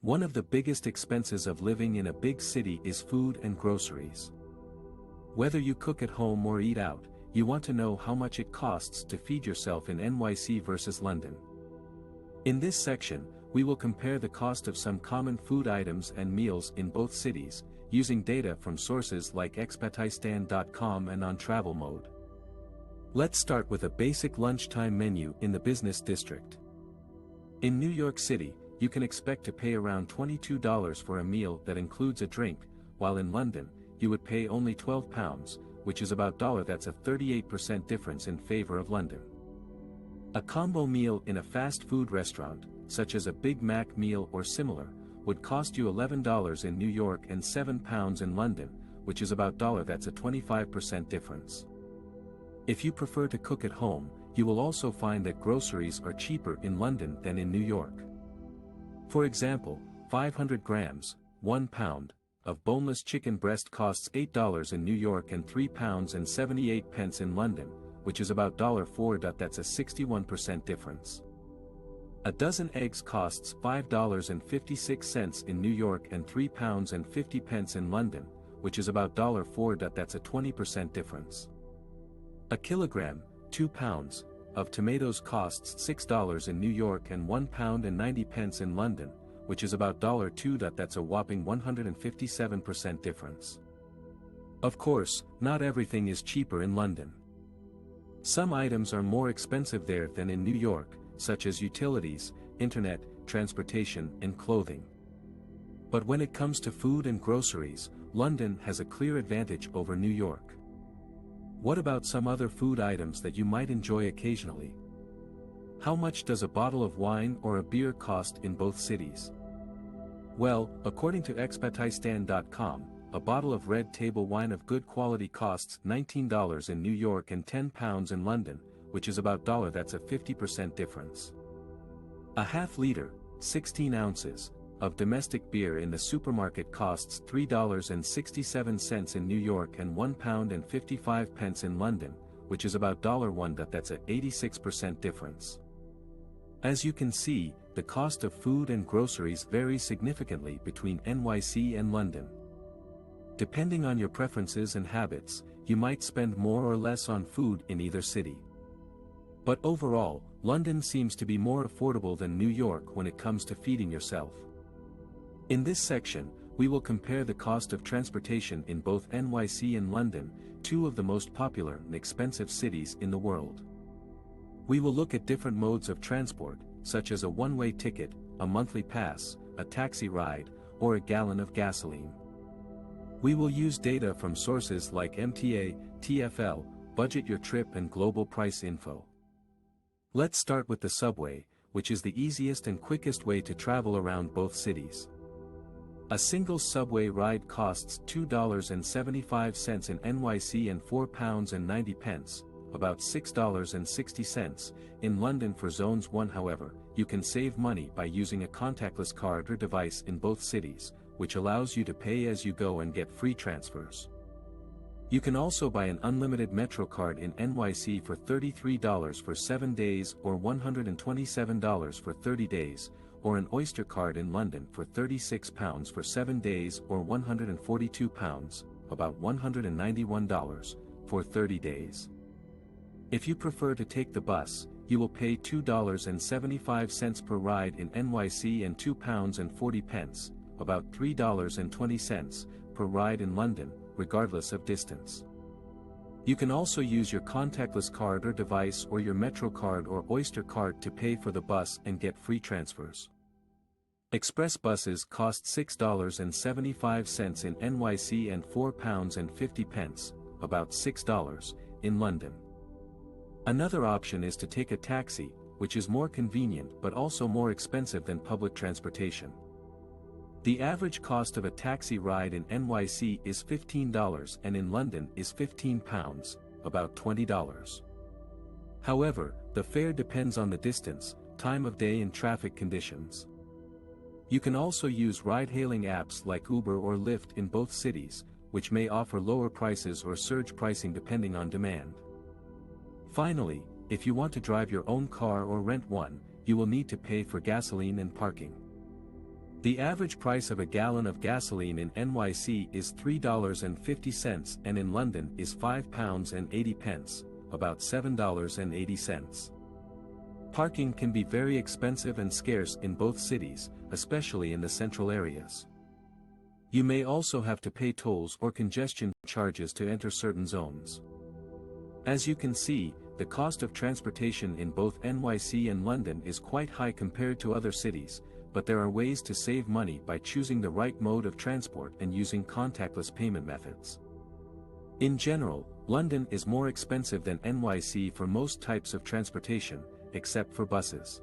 One of the biggest expenses of living in a big city is food and groceries. Whether you cook at home or eat out, you want to know how much it costs to feed yourself in NYC versus London. In this section, we will compare the cost of some common food items and meals in both cities, using data from sources like expatistan.com and on travel mode. Let's start with a basic lunchtime menu in the business district. In New York City, you can expect to pay around $22 for a meal that includes a drink, while in London, you would pay only £12, which is about that's a 38% difference in favor of London. A combo meal in a fast food restaurant, such as a Big Mac meal or similar, would cost you $11 in New York and £7 in London, which is about that's a 25% difference. If you prefer to cook at home, you will also find that groceries are cheaper in London than in New York. For example, 500 grams, 1 pound, of boneless chicken breast costs $8 in New York and £3.78 in London, which is about $4. That's a 61% difference. A dozen eggs costs $5.56 in New York and £3.50 in London, which is about $4. That's a 20% difference. A kilogram, 2 pounds, of tomatoes costs $6 in New York and £1.90 in London, which is about $2. That's a whopping 157% difference. Of course, not everything is cheaper in London. Some items are more expensive there than in New York, such as utilities, internet, transportation, and clothing. But when it comes to food and groceries, London has a clear advantage over New York. What about some other food items that you might enjoy occasionally? How much does a bottle of wine or a beer cost in both cities? Well, according to expatistan.com, a bottle of red table wine of good quality costs $19 in New York and £10 in London, which is about that's a 50% difference. A half liter, 16 ounces, of domestic beer in the supermarket costs $3.67 in New York and £1.55 in London, which is about $1. That's a 86% difference. As you can see, the cost of food and groceries varies significantly between NYC and London. Depending on your preferences and habits, you might spend more or less on food in either city. But overall, London seems to be more affordable than New York when it comes to feeding yourself. In this section, we will compare the cost of transportation in both NYC and London, two of the most popular and expensive cities in the world. We will look at different modes of transport, such as a one-way ticket, a monthly pass, a taxi ride, or a gallon of gasoline. We will use data from sources like MTA, TfL, Budget Your Trip and Global Price Info. Let's start with the subway, which is the easiest and quickest way to travel around both cities. A single subway ride costs $2.75 in NYC and £4.90, about $6.60, in London for Zones 1. However, you can save money by using a contactless card or device in both cities, which allows you to pay as you go and get free transfers. You can also buy an unlimited Metro card in NYC for $33 for 7 days or $127 for 30 days, or an Oyster card in London for £36 for 7 days or £142, about $191, for 30 days. If you prefer to take the bus, you will pay $2.75 per ride in NYC and £2.40, about $3.20, per ride in London, regardless of distance. You can also use your contactless card or device or your Metro card or Oyster card to pay for the bus and get free transfers. Express buses cost $6.75 in NYC and £4.50, about $6, in London. Another option is to take a taxi, which is more convenient but also more expensive than public transportation. The average cost of a taxi ride in NYC is $15 and in London is £15, about $20. However, the fare depends on the distance, time of day and traffic conditions. You can also use ride-hailing apps like Uber or Lyft in both cities, which may offer lower prices or surge pricing depending on demand. Finally, if you want to drive your own car or rent one, you will need to pay for gasoline and parking. The average price of a gallon of gasoline in NYC is $3.50 and in London is £5.80, about $7.80. Parking can be very expensive and scarce in both cities, especially in the central areas. You may also have to pay tolls or congestion charges to enter certain zones. As you can see, the cost of transportation in both NYC and London is quite high compared to other cities, but there are ways to save money by choosing the right mode of transport and using contactless payment methods. In general, London is more expensive than NYC for most types of transportation, except for buses.